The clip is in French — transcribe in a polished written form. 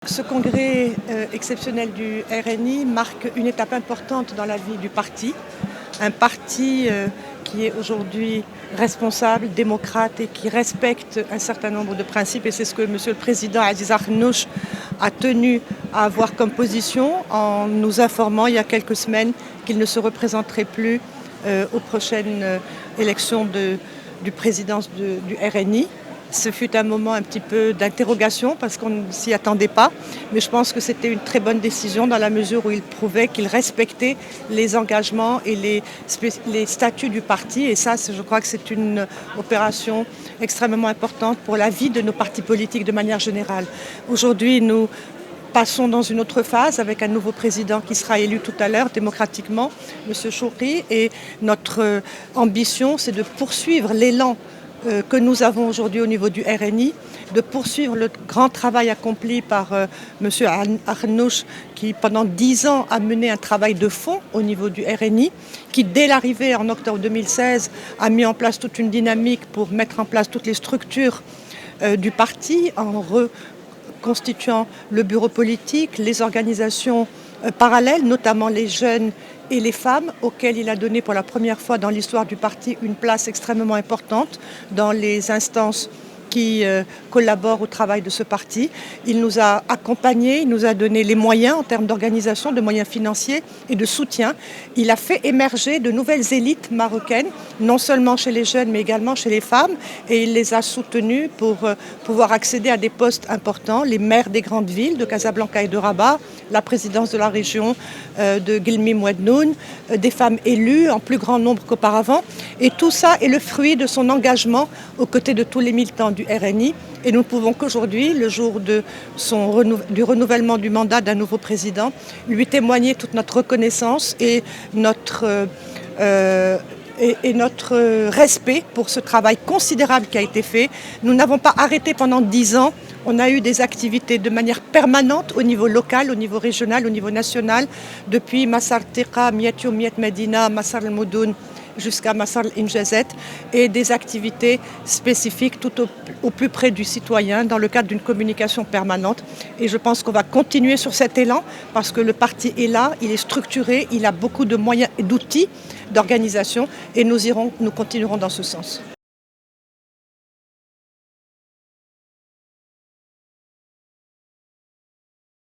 Ce congrès exceptionnel du RNI marque une étape importante dans la vie du parti. Un parti qui est aujourd'hui responsable, démocrate et qui respecte un certain nombre de principes. Et c'est ce que M. le Président Aziz Akhnouch a tenu à avoir comme position en nous informant il y a quelques semaines qu'il ne se représenterait plus aux prochaines élections du présidence du RNI. Ce fut un moment un petit peu d'interrogation parce qu'on ne s'y attendait pas, mais je pense que c'était une très bonne décision dans la mesure où il prouvait qu'il respectait les engagements et les statuts du parti. Et ça, je crois que c'est une opération extrêmement importante pour la vie de nos partis politiques de manière générale. Aujourd'hui, nous passons dans une autre phase avec un nouveau président qui sera élu tout à l'heure démocratiquement, M. Chouki, et notre ambition, c'est de poursuivre l'élan que nous avons aujourd'hui au niveau du RNI, de poursuivre le grand travail accompli par M. Akhnouch, qui pendant 10 ans a mené un travail de fond au niveau du RNI, qui dès l'arrivée en octobre 2016 a mis en place toute une dynamique pour mettre en place toutes les structures du parti en reconstituant le bureau politique, les organisations parallèles, notamment les jeunes et les femmes, auxquelles il a donné pour la première fois dans l'histoire du parti une place extrêmement importante dans les instances qui collaborent au travail de ce parti. Il nous a accompagnés, il nous a donné les moyens en termes d'organisation, de moyens financiers et de soutien. Il a fait émerger de nouvelles élites marocaines, non seulement chez les jeunes mais également chez les femmes, et il les a soutenues pour pouvoir accéder à des postes importants, les maires des grandes villes de Casablanca et de Rabat, la présidence de la région de Guilmi-Ouadnoun, des femmes élues en plus grand nombre qu'auparavant. Et tout ça est le fruit de son engagement aux côtés de tous les militants du RNI. Et nous ne pouvons qu'aujourd'hui, le jour du renouvellement du mandat d'un nouveau président, lui témoigner toute notre reconnaissance et notre respect pour ce travail considérable qui a été fait. Nous n'avons pas arrêté pendant 10 ans. On a eu des activités de manière permanente au niveau local, au niveau régional, au niveau national, depuis Massar Tiqa, Miet Youm, Miet Medina, Massar al-Moudoun, jusqu'à Massar al-Injazet, et des activités spécifiques tout au plus près du citoyen dans le cadre d'une communication permanente. Et je pense qu'on va continuer sur cet élan parce que le parti est là, il est structuré, il a beaucoup de moyens et d'outils d'organisation et nous continuerons dans ce sens.